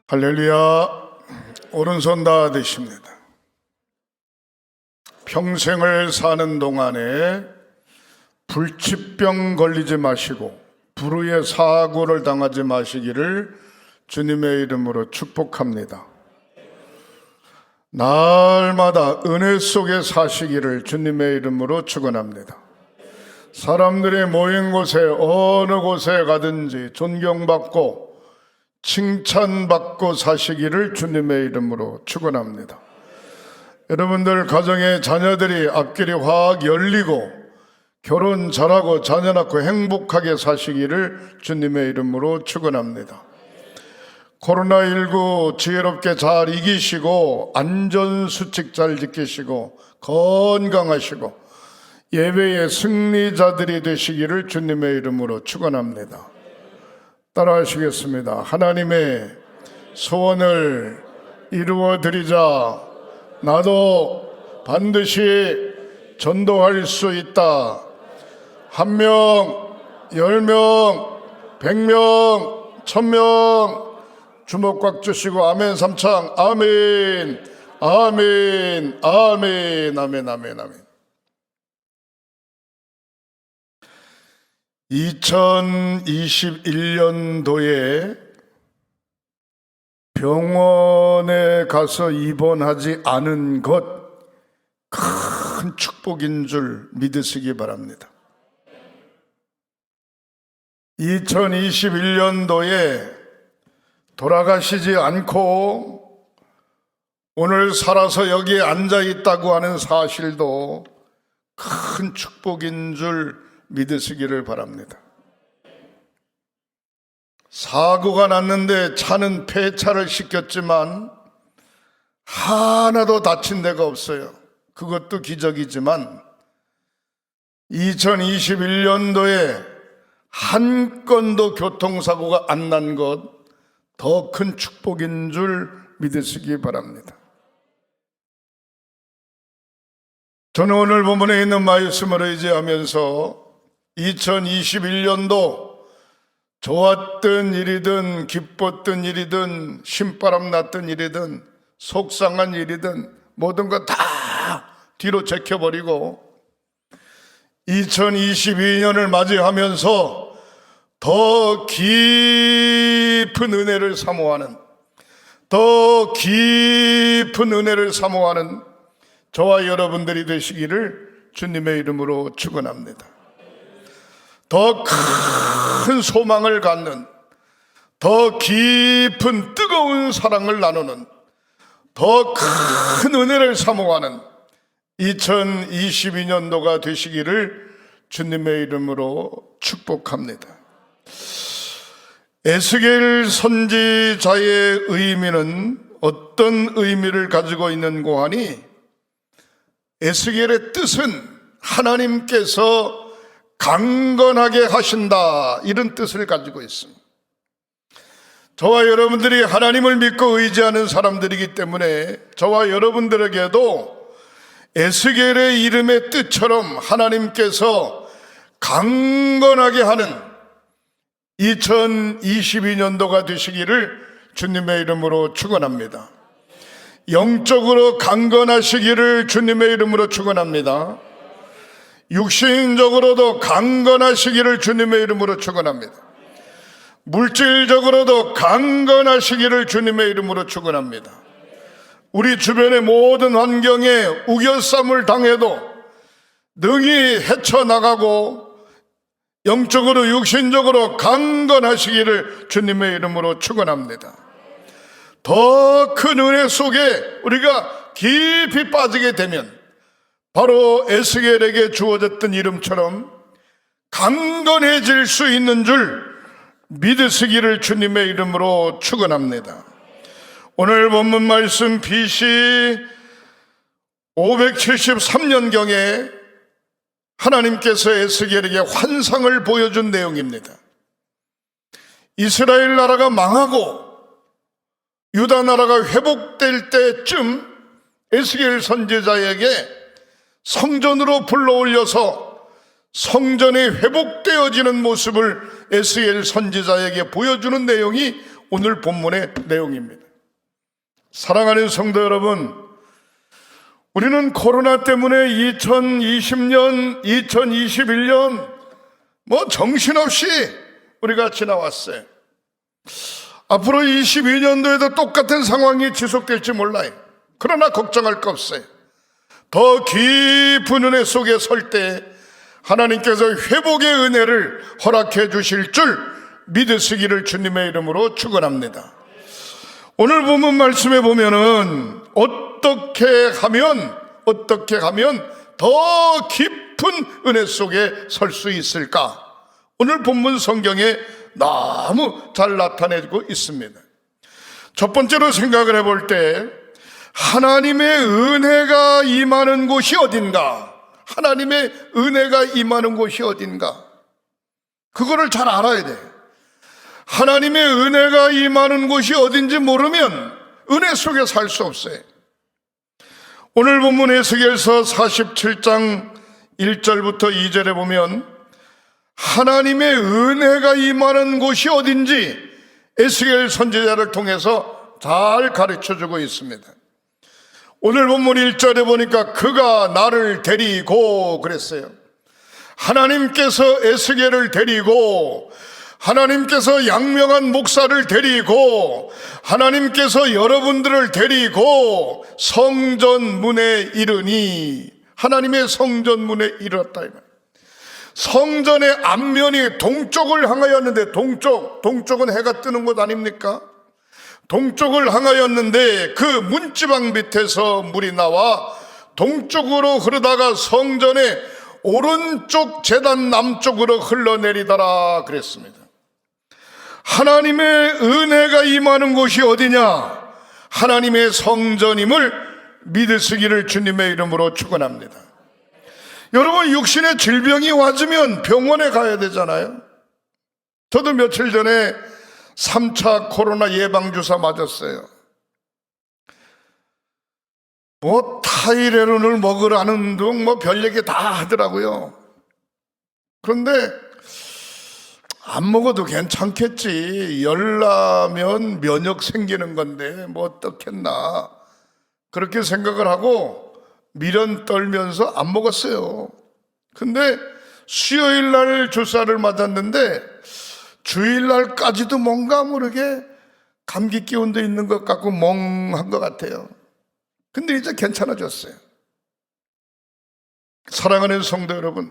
할렐루야. 오른손 다 드십니다. 평생을 사는 동안에 불치병 걸리지 마시고 불의의 사고를 당하지 마시기를 주님의 이름으로 축복합니다. 날마다 은혜 속에 사시기를 주님의 이름으로 축원합니다. 사람들이 모인 곳에 어느 곳에 가든지 존경받고 칭찬받고 사시기를 주님의 이름으로 축원합니다. 여러분들 가정의 자녀들이 앞길이 확 열리고 결혼 잘하고 자녀 낳고 행복하게 사시기를 주님의 이름으로 축원합니다. 코로나19 지혜롭게 잘 이기시고 안전수칙 잘 지키시고 건강하시고 예배의 승리자들이 되시기를 주님의 이름으로 축원합니다. 따라하시겠습니다. 하나님의 소원을 이루어드리자 나도 반드시 전도할 수 있다. 1명, 10명, 100명, 1000명 주먹 꽉 쥐시고 아멘 삼창. 아멘, 아멘, 아멘, 아멘, 아멘, 아멘. 2021년도에 병원에 가서 입원하지 않은 것 큰 축복인 줄 믿으시기 바랍니다. 2021년도에 돌아가시지 않고 오늘 살아서 여기에 앉아 있다고 하는 사실도 큰 축복인 줄 믿으시기를 바랍니다. 사고가 났는데 차는 폐차를 시켰지만 하나도 다친 데가 없어요. 그것도 기적이지만 2021년도에 한 건도 교통사고가 안 난 것 더 큰 축복인 줄 믿으시기 바랍니다. 저는 오늘 본문에 있는 말씀을 의지하면서 2021년도 좋았던 일이든 기뻤던 일이든 신바람 났던 일이든 속상한 일이든 모든 거 다 뒤로 제껴버리고 2022년을 맞이하면서 더 깊은 은혜를 사모하는 더 깊은 은혜를 사모하는 저와 여러분들이 되시기를 주님의 이름으로 축원합니다. 더 큰 소망을 갖는 더 깊은 뜨거운 사랑을 나누는 더 큰 은혜를 사모하는 2022년도가 되시기를 주님의 이름으로 축복합니다. 에스겔 선지자의 의미는 어떤 의미를 가지고 있는고 하니 에스겔의 뜻은 하나님께서 강건하게 하신다 이런 뜻을 가지고 있습니다. 저와 여러분들이 하나님을 믿고 의지하는 사람들이기 때문에 저와 여러분들에게도 에스겔의 이름의 뜻처럼 하나님께서 강건하게 하는 2022년도가 되시기를 주님의 이름으로 축원합니다. 영적으로 강건하시기를 주님의 이름으로 축원합니다. 육신적으로도 강건하시기를 주님의 이름으로 축원합니다. 물질적으로도 강건하시기를 주님의 이름으로 축원합니다. 우리 주변의 모든 환경에 우겨쌈을 당해도 능히 헤쳐나가고 영적으로 육신적으로 강건하시기를 주님의 이름으로 축원합니다. 더 큰 은혜 속에 우리가 깊이 빠지게 되면 바로 에스겔에게 주어졌던 이름처럼 강건해질 수 있는 줄 믿으시기를 주님의 이름으로 축원합니다. 오늘 본문 말씀 BC 573년경에 하나님께서 에스겔에게 환상을 보여준 내용입니다. 이스라엘 나라가 망하고 유다 나라가 회복될 때쯤 에스겔 선지자에게 성전으로 불러올려서 성전이 회복되어지는 모습을 에스겔 선지자에게 보여주는 내용이 오늘 본문의 내용입니다. 사랑하는 성도 여러분, 우리는 코로나 때문에 2020년, 2021년 정신없이 우리가 지나왔어요. 앞으로 22년도에도 똑같은 상황이 지속될지 몰라요. 그러나 걱정할 거 없어요. 더 깊은 은혜 속에 설 때 하나님께서 회복의 은혜를 허락해 주실 줄 믿으시기를 주님의 이름으로 축원합니다. 오늘 본문 말씀에 보면은 어떻게 하면 더 깊은 은혜 속에 설 수 있을까? 오늘 본문 성경에 너무 잘 나타내고 있습니다. 첫 번째로 생각을 해볼 때 하나님의 은혜가 임하는 곳이 어딘가? 하나님의 은혜가 임하는 곳이 어딘가? 그거를 잘 알아야 돼. 하나님의 은혜가 임하는 곳이 어딘지 모르면 은혜 속에 살 수 없어요. 오늘 본문 에스겔서 47장 1절부터 2절에 보면 하나님의 은혜가 임하는 곳이 어딘지 에스겔 선지자를 통해서 잘 가르쳐주고 있습니다. 오늘 본문 1절에 보니까 그가 나를 데리고 그랬어요. 하나님께서 에스겔을 데리고, 하나님께서 양명한 목사를 데리고, 하나님께서 여러분들을 데리고 성전 문에 이르니, 하나님의 성전 문에 이르렀다. 성전의 앞면이 동쪽을 향하였는데, 동쪽은 해가 뜨는 곳 아닙니까? 동쪽을 향하였는데 그 문지방 밑에서 물이 나와 동쪽으로 흐르다가 성전의 오른쪽 제단 남쪽으로 흘러내리더라 그랬습니다. 하나님의 은혜가 임하는 곳이 어디냐? 하나님의 성전임을 믿으시기를 주님의 이름으로 축원합니다. 여러분, 육신의 질병이 와주면 병원에 가야 되잖아요. 저도 며칠 전에 3차 코로나 예방주사 맞았어요. 타이레놀을 먹으라는 등 별 얘기 다 하더라고요. 그런데 안 먹어도 괜찮겠지. 열 나면 면역 생기는 건데 어떻겠나. 그렇게 생각을 하고 미련 떨면서 안 먹었어요. 근데 수요일 날 주사를 맞았는데 주일날까지도 뭔가 모르게 감기 기운도 있는 것 같고 멍한 것 같아요. 근데 이제 괜찮아졌어요. 사랑하는 성도 여러분,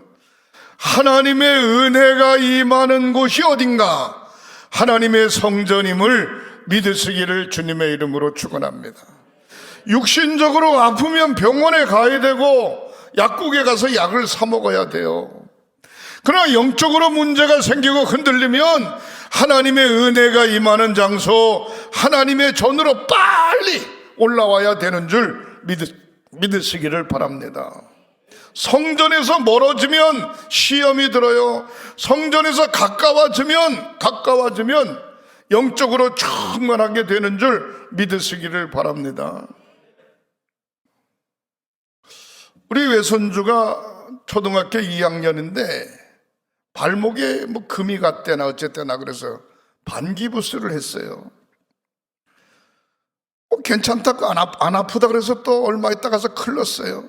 하나님의 은혜가 임하는 곳이 어딘가? 하나님의 성전임을 믿으시기를 주님의 이름으로 축원합니다. 육신적으로 아프면 병원에 가야 되고 약국에 가서 약을 사 먹어야 돼요. 그러나 영적으로 문제가 생기고 흔들리면 하나님의 은혜가 임하는 장소, 하나님의 전으로 빨리 올라와야 되는 줄 믿으시기를 바랍니다. 성전에서 멀어지면 시험이 들어요. 성전에서 가까워지면 영적으로 충만하게 되는 줄 믿으시기를 바랍니다. 우리 외손주가 초등학교 2학년인데 발목에 금이 갔대나 어쨌대나 그래서 반기부스를 했어요. 괜찮다고 안 아프다 그래서 또 얼마 있다 가서 클렀어요.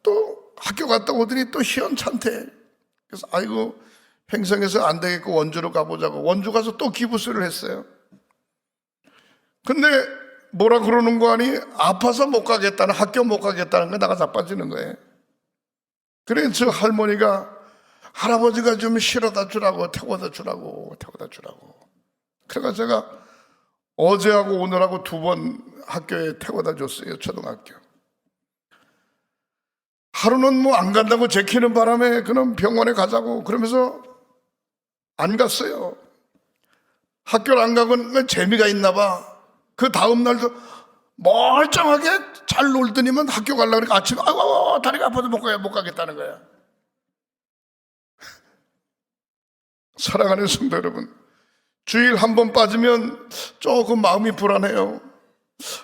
또 학교 갔다 오더니 또 시원찮대. 그래서 아이고 횡성에서 안 되겠고 원주로 가보자고 원주 가서 또 기부스를 했어요. 근데 뭐라 그러는 거 아니? 아파서 못 가겠다는, 학교 못 가겠다는 거 나가 자빠지는 거예요. 그래서 저 할머니가 할아버지가 좀 실어다 주라고 태워다 주라고. 그래서 제가 어제하고 오늘하고 2번 학교에 태워다 줬어요. 초등학교. 하루는 안 간다고 제키는 바람에 그럼 병원에 가자고 그러면서 안 갔어요. 학교를 안 가고는 재미가 있나 봐. 그 다음 날도 멀쩡하게 잘 놀더니만 학교 가려고 그러니까 아침에 아이고 다리가 아파서 못 가겠다는 거야. 사랑하는 성도 여러분, 주일 1번 빠지면 조금 마음이 불안해요.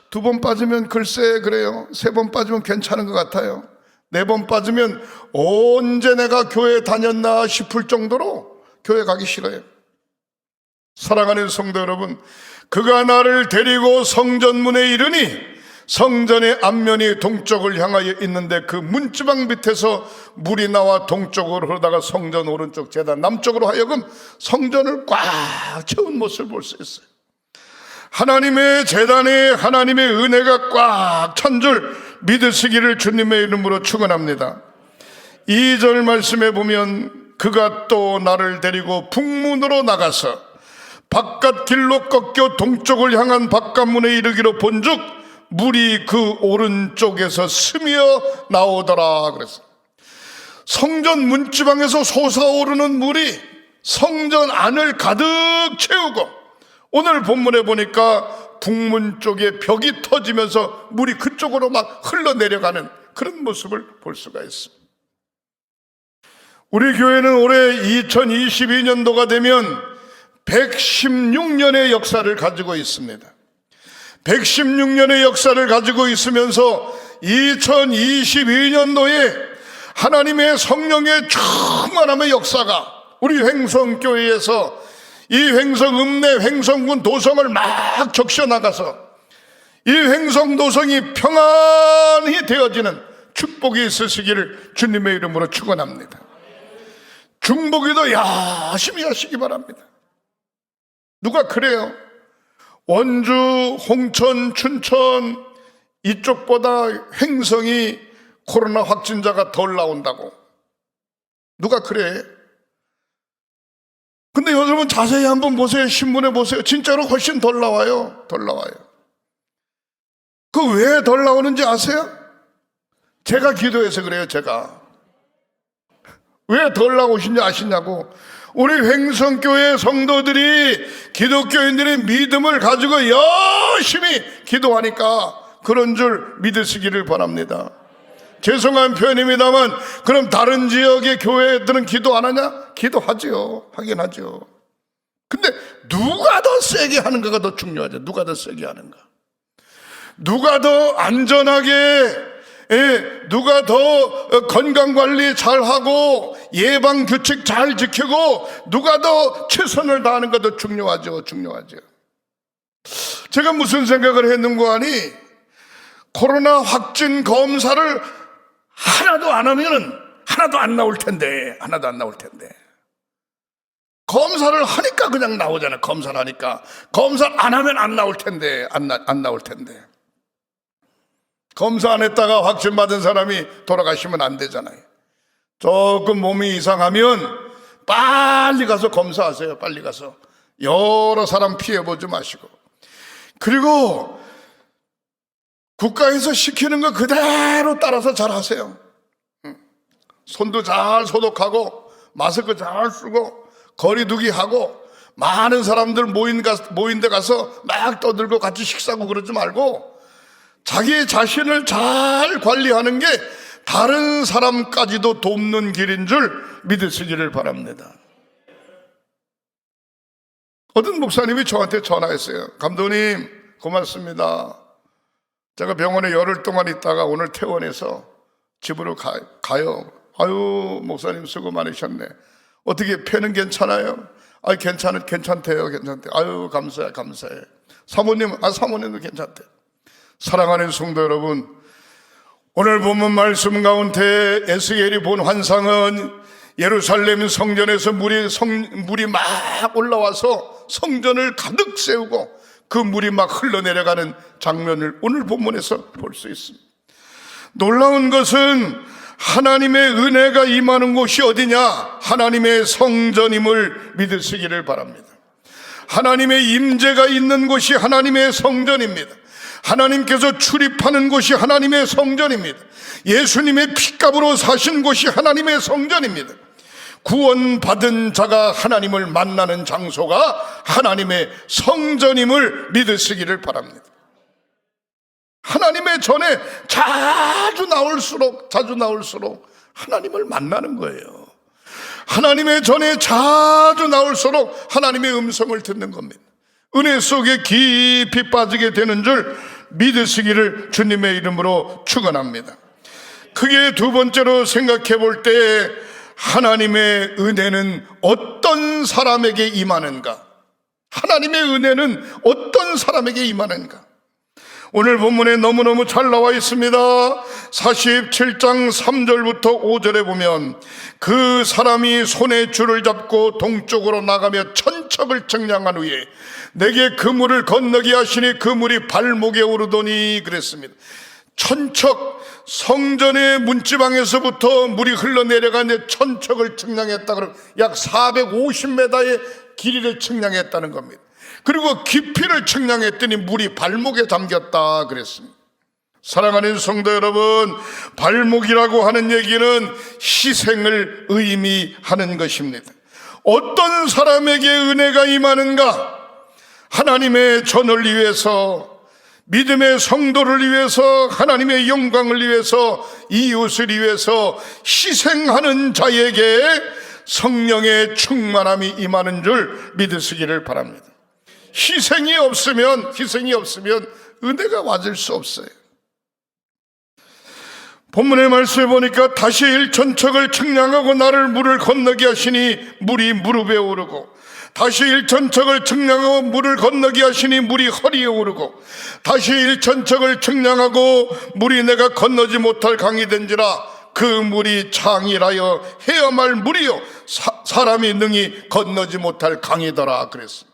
2번 빠지면 글쎄 그래요. 3번 빠지면 괜찮은 것 같아요. 4번 빠지면 언제 내가 교회 다녔나 싶을 정도로 교회 가기 싫어요. 사랑하는 성도 여러분, 그가 나를 데리고 성전문에 이르니 성전의 앞면이 동쪽을 향하여 있는데 그 문지방 밑에서 물이 나와 동쪽으로 흐르다가 성전 오른쪽 제단 남쪽으로 하여금 성전을 꽉 채운 모습을 볼 수 있어요. 하나님의 제단에 하나님의 은혜가 꽉 찬 줄 믿으시기를 주님의 이름으로 축원합니다. 2절 말씀에 보면 그가 또 나를 데리고 북문으로 나가서 바깥 길로 꺾여 동쪽을 향한 바깥문에 이르기로 본즉 물이 그 오른쪽에서 스며 나오더라 그랬어요. 성전 문지방에서 솟아오르는 물이 성전 안을 가득 채우고, 오늘 본문에 보니까 북문 쪽에 벽이 터지면서 물이 그쪽으로 막 흘러내려가는 그런 모습을 볼 수가 있습니다. 우리 교회는 올해 2022년도가 되면 116년의 역사를 가지고 있습니다. 116년의 역사를 가지고 있으면서 2022년도에 하나님의 성령의 충만함의 역사가 우리 횡성교회에서 이 횡성 읍내 횡성군 도성을 막 적셔나가서 이 횡성 도성이 평안히 되어지는 축복이 있으시기를 주님의 이름으로 축원합니다. 중보기도 열심히 하시기 바랍니다. 누가 그래요? 원주, 홍천, 춘천 이쪽보다 횡성이 코로나 확진자가 덜 나온다고 누가 그래? 근데 여러분 자세히 한번 보세요. 신문에 보세요. 진짜로 훨씬 덜 나와요. 덜 나와요. 그 왜 덜 나오는지 아세요? 제가 기도해서 그래요. 제가 왜 덜 나오신지 아시냐고. 우리 횡성교회 성도들이, 기독교인들의 믿음을 가지고 열심히 기도하니까 그런 줄 믿으시기를 바랍니다. 죄송한 표현입니다만, 그럼 다른 지역의 교회들은 기도 안 하냐? 기도하죠. 하긴 하죠. 근데 누가 더 세게 하는가가 더 중요하죠. 누가 더 세게 하는가, 누가 더 안전하게, 누가 더 건강관리 잘하고 예방규칙 잘 지키고 누가 더 최선을 다하는 가 더 중요하죠. 중요하죠. 제가 무슨 생각을 했는고 하니, 코로나 확진 검사를 하나도 안 하면은 하나도 안 나올 텐데, 하나도 안 나올 텐데. 검사를 하니까 그냥 나오잖아요. 검사를 하니까. 검사를 안 하면 안 나올 텐데, 안 나올 텐데. 검사 안 했다가 확진 받은 사람이 돌아가시면 안 되잖아요. 조금 몸이 이상하면 빨리 가서 검사하세요. 빨리 가서 여러 사람 피해보지 마시고. 그리고 국가에서 시키는 거 그대로 따라서 잘 하세요. 손도 잘 소독하고 마스크 잘 쓰고 거리두기 하고, 많은 사람들 모인 데 가서 막 떠들고 같이 식사하고 그러지 말고 자기 자신을 잘 관리하는 게 다른 사람까지도 돕는 길인 줄 믿으시기를 바랍니다. 어떤 목사님이 저한테 전화했어요. 감독님 고맙습니다. 제가 병원에 열흘 동안 있다가 오늘 퇴원해서 집으로 가요. 아유 목사님 수고 많으셨네. 어떻게 폐는 괜찮아요? 아 괜찮대요. 아유 감사해. 사모님도 괜찮대. 사랑하는 성도 여러분, 오늘 본문 말씀 가운데 에스겔이 본 환상은 예루살렘 성전에서 물이 막 올라와서 성전을 가득 세우고 그 물이 막 흘러내려가는 장면을 오늘 본문에서 볼 수 있습니다. 놀라운 것은 하나님의 은혜가 임하는 곳이 어디냐? 하나님의 성전임을 믿으시기를 바랍니다. 하나님의 임재가 있는 곳이 하나님의 성전입니다. 하나님께서 출입하는 곳이 하나님의 성전입니다. 예수님의 피값으로 사신 곳이 하나님의 성전입니다. 구원받은 자가 하나님을 만나는 장소가 하나님의 성전임을 믿으시기를 바랍니다. 하나님의 전에 자주 나올수록 하나님을 만나는 거예요. 하나님의 전에 자주 나올수록 하나님의 음성을 듣는 겁니다. 은혜 속에 깊이 빠지게 되는 줄 믿으시기를 주님의 이름으로 축원합니다. 크게 두 번째로 생각해 볼 때, 하나님의 은혜는 어떤 사람에게 임하는가? 하나님의 은혜는 어떤 사람에게 임하는가? 오늘 본문에 너무너무 잘 나와 있습니다. 47장 3절부터 5절에 보면 그 사람이 손에 줄을 잡고 동쪽으로 나가며 천척을 측량한 후에 내게 그 물을 건너게 하시니 그 물이 발목에 오르더니 그랬습니다. 천척, 성전의 문지방에서부터 물이 흘러내려가는데 천척을 측량했다. 그러면 약 450m의 길이를 측량했다는 겁니다. 그리고 깊이를 측량했더니 물이 발목에 담겼다 그랬습니다. 사랑하는 성도 여러분, 발목이라고 하는 얘기는 희생을 의미하는 것입니다. 어떤 사람에게 은혜가 임하는가? 하나님의 전을 위해서, 믿음의 성도를 위해서, 하나님의 영광을 위해서, 이웃을 위해서 희생하는 자에게 성령의 충만함이 임하는 줄 믿으시기를 바랍니다. 희생이 없으면 은혜가 와질 수 없어요. 본문의 말씀에 보니까 다시 일천척을 측량하고 나를 물을 건너게 하시니 물이 무릎에 오르고, 다시 일천척을 측량하고 물을 건너게 하시니 물이 허리에 오르고, 다시 일천척을 측량하고 물이 내가 건너지 못할 강이 된지라 그 물이 창이라여 헤엄할 물이요 사람이 능히 건너지 못할 강이더라 그랬습니다.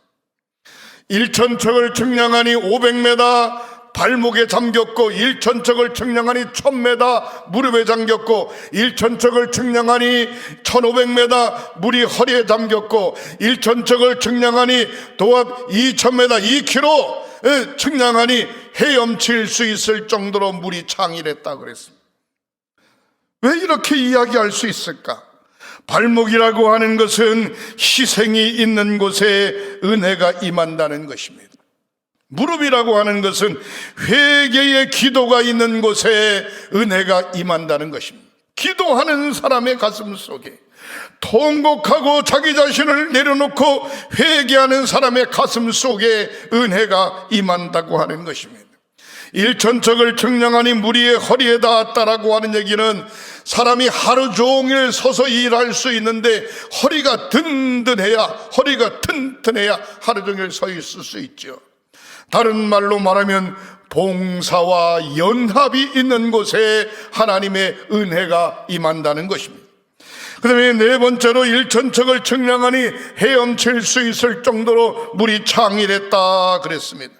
일천척을 측량하니 500m 발목에 잠겼고, 일천척을 측량하니 1000m 무릎에 잠겼고, 일천척을 측량하니 1500m 물이 허리에 잠겼고, 일천척을 측량하니 도합 2000m 2km 측량하니 헤엄칠 수 있을 정도로 물이 창이랬다 그랬습니다. 왜 이렇게 이야기할 수 있을까? 발목이라고 하는 것은 희생이 있는 곳에 은혜가 임한다는 것입니다. 무릎이라고 하는 것은 회개의 기도가 있는 곳에 은혜가 임한다는 것입니다. 기도하는 사람의 가슴 속에, 통곡하고 자기 자신을 내려놓고 회개하는 사람의 가슴 속에 은혜가 임한다고 하는 것입니다. 일천척을 측량하니 물이 허리에 닿았다라고 하는 얘기는 사람이 하루 종일 서서 일할 수 있는데 허리가 든든해야, 허리가 튼튼해야 하루 종일 서 있을 수 있죠. 다른 말로 말하면 봉사와 연합이 있는 곳에 하나님의 은혜가 임한다는 것입니다. 그 다음에 네 번째로 일천척을 측량하니 헤엄칠 수 있을 정도로 물이 창이랬다 그랬습니다.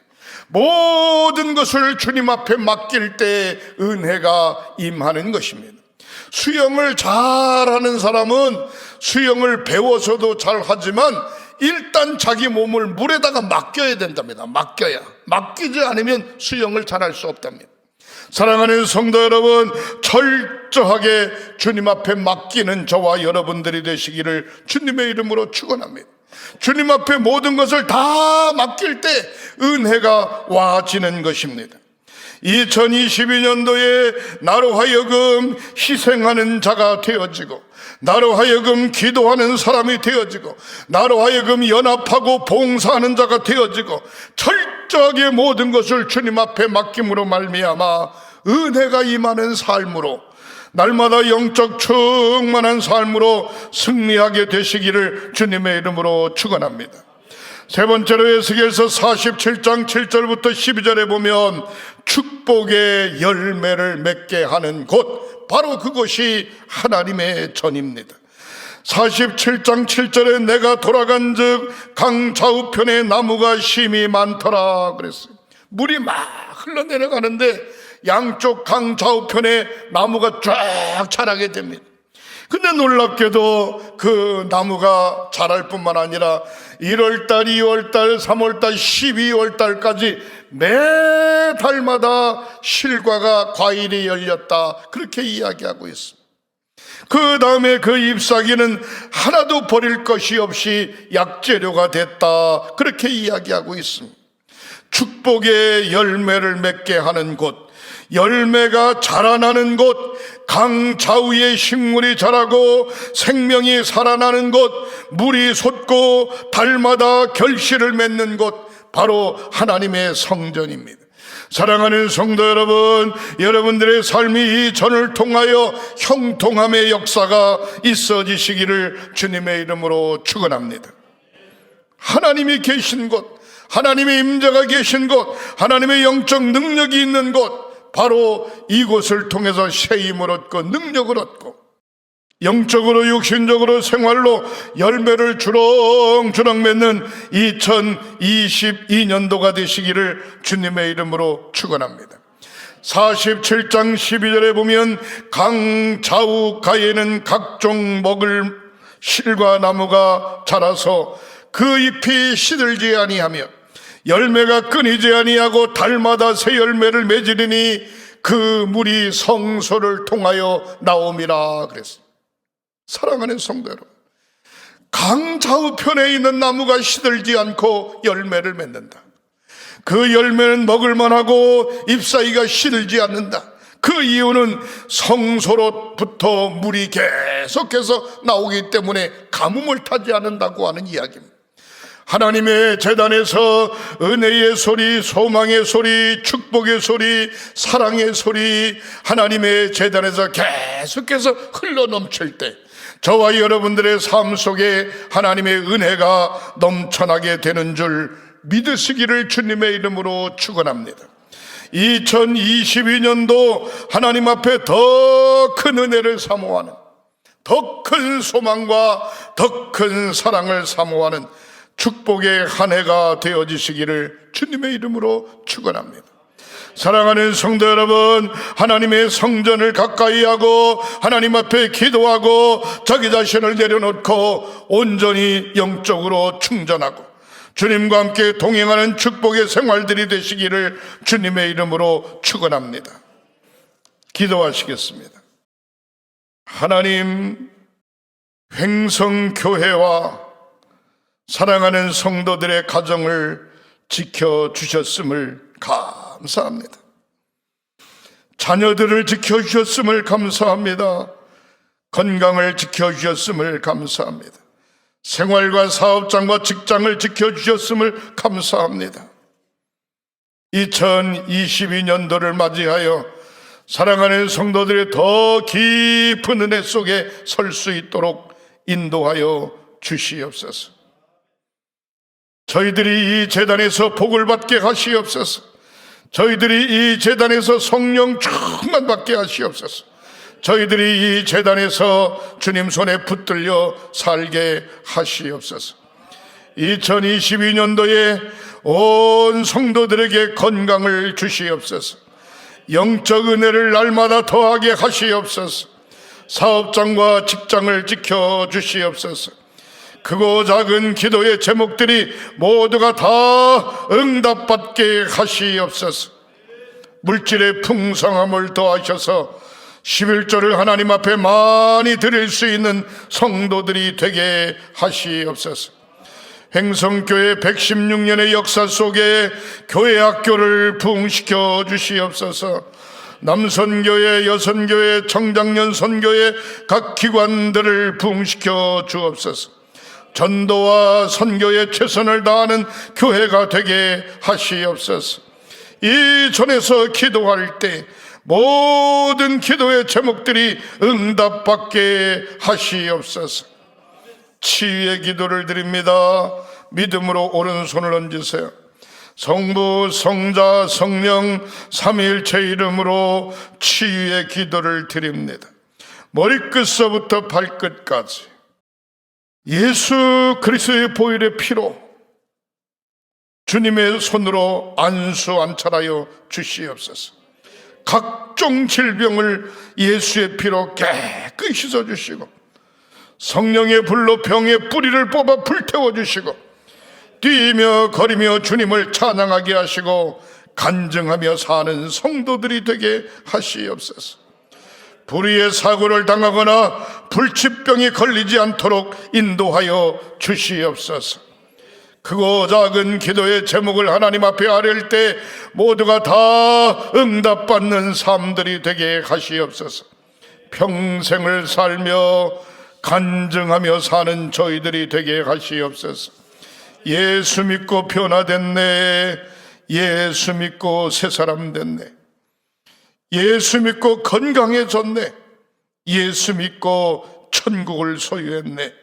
모든 것을 주님 앞에 맡길 때 은혜가 임하는 것입니다. 수영을 잘하는 사람은 수영을 배워서도 잘하지만 일단 자기 몸을 물에다가 맡겨야 된답니다. 맡기지 않으면 수영을 잘할 수 없답니다. 사랑하는 성도 여러분, 철저하게 주님 앞에 맡기는 저와 여러분들이 되시기를 주님의 이름으로 축원합니다. 주님 앞에 모든 것을 다 맡길 때 은혜가 와지는 것입니다. 2022년도에 나로 하여금 희생하는 자가 되어지고, 나로 하여금 기도하는 사람이 되어지고, 나로 하여금 연합하고 봉사하는 자가 되어지고, 철저하게 모든 것을 주님 앞에 맡김으로 말미암아 은혜가 임하는 삶으로, 날마다 영적 충만한 삶으로 승리하게 되시기를 주님의 이름으로 축원합니다. 세 번째로 에스겔서 47장 7절부터 12절에 보면 축복의 열매를 맺게 하는 곳, 바로 그곳이 하나님의 전입니다. 47장 7절에 내가 돌아간 즉 강 좌우편에 나무가 심이 많더라 그랬어요. 물이 막 흘러내려가는데 양쪽 강 좌우편에 나무가 쫙 자라게 됩니다. 근데 놀랍게도 그 나무가 자랄 뿐만 아니라 1월달, 2월달, 3월달, 12월달까지 매달마다 실과가, 과일이 열렸다, 그렇게 이야기하고 있습니다. 그 다음에 그 잎사귀는 하나도 버릴 것이 없이 약재료가 됐다, 그렇게 이야기하고 있습니다. 축복의 열매를 맺게 하는 곳, 열매가 자라나는 곳, 강 좌우에 식물이 자라고 생명이 살아나는 곳, 물이 솟고 달마다 결실을 맺는 곳, 바로 하나님의 성전입니다. 사랑하는 성도 여러분, 여러분들의 삶이 이 전을 통하여 형통함의 역사가 있어지시기를 주님의 이름으로 축원합니다. 하나님이 계신 곳, 하나님의 임재가 계신 곳, 하나님의 영적 능력이 있는 곳, 바로 이곳을 통해서 새 힘을 얻고 능력을 얻고 영적으로 육신적으로 생활로 열매를 주렁주렁 맺는 2022년도가 되시기를 주님의 이름으로 축원합니다. 47장 12절에 보면 강 좌우 가에는 각종 먹을 실과 나무가 자라서 그 잎이 시들지 아니하며 열매가 끊이지 아니하고 달마다 새 열매를 맺으리니 그 물이 성소를 통하여 나옴이라 그랬습니다. 사랑하는 성도 여러분, 강 좌우편에 있는 나무가 시들지 않고 열매를 맺는다. 그 열매는 먹을만하고 잎사귀가 시들지 않는다. 그 이유는 성소로부터 물이 계속해서 나오기 때문에 가뭄을 타지 않는다고 하는 이야기입니다. 하나님의 제단에서 은혜의 소리, 소망의 소리, 축복의 소리, 사랑의 소리, 하나님의 제단에서 계속해서 흘러넘칠 때 저와 여러분들의 삶 속에 하나님의 은혜가 넘쳐나게 되는 줄 믿으시기를 주님의 이름으로 축원합니다. 2022년도 하나님 앞에 더 큰 은혜를 사모하는, 더 큰 소망과 더 큰 사랑을 사모하는 축복의 한 해가 되어지시기를 주님의 이름으로 축원합니다. 사랑하는 성도 여러분, 하나님의 성전을 가까이 하고 하나님 앞에 기도하고 자기 자신을 내려놓고 온전히 영적으로 충전하고 주님과 함께 동행하는 축복의 생활들이 되시기를 주님의 이름으로 축원합니다. 기도하시겠습니다. 하나님, 횡성교회와 사랑하는 성도들의 가정을 지켜주셨음을 감사합니다. 자녀들을 지켜주셨음을 감사합니다. 건강을 지켜주셨음을 감사합니다. 생활과 사업장과 직장을 지켜주셨음을 감사합니다. 2022년도를 맞이하여 사랑하는 성도들의 더 깊은 은혜 속에 설 수 있도록 인도하여 주시옵소서. 저희들이 이 제단에서 복을 받게 하시옵소서. 저희들이 이 제단에서 성령 충만 받게 하시옵소서. 저희들이 이 제단에서 주님 손에 붙들려 살게 하시옵소서. 2022년도에 온 성도들에게 건강을 주시옵소서. 영적 은혜를 날마다 더하게 하시옵소서. 사업장과 직장을 지켜주시옵소서. 크고 작은 기도의 제목들이 모두가 다 응답받게 하시옵소서. 물질의 풍성함을 더하셔서 11조를 하나님 앞에 많이 드릴 수 있는 성도들이 되게 하시옵소서. 횡성교회 116년의 역사 속에 교회 학교를 부흥시켜 주시옵소서. 남선교회, 여선교회, 청장년 선교회 각 기관들을 부흥시켜 주옵소서. 전도와 선교에 최선을 다하는 교회가 되게 하시옵소서. 이 전에서 기도할 때 모든 기도의 제목들이 응답받게 하시옵소서. 치유의 기도를 드립니다. 믿음으로 오른손을 얹으세요. 성부, 성자, 성령 삼위일체 이름으로 치유의 기도를 드립니다. 머리끝서부터 발끝까지 예수 그리스도의 보혈의 피로 주님의 손으로 안수 안찰하여 주시옵소서. 각종 질병을 예수의 피로 깨끗이 씻어주시고 성령의 불로 병의 뿌리를 뽑아 불태워 주시고 뛰며 거리며 주님을 찬양하게 하시고 간증하며 사는 성도들이 되게 하시옵소서. 불의의 사고를 당하거나 불치병이 걸리지 않도록 인도하여 주시옵소서. 크고 작은 기도의 제목을 하나님 앞에 아뢰을 때 모두가 다 응답받는 삶들이 되게 하시옵소서. 평생을 살며 간증하며 사는 저희들이 되게 하시옵소서. 예수 믿고 변화됐네, 예수 믿고 새 사람 됐네. 예수 믿고 건강해졌네. 예수 믿고 천국을 소유했네.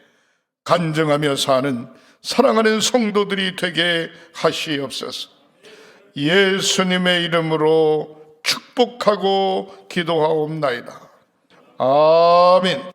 간증하며 사는 사랑하는 성도들이 되게 하시옵소서. 예수님의 이름으로 축복하고 기도하옵나이다. 아멘.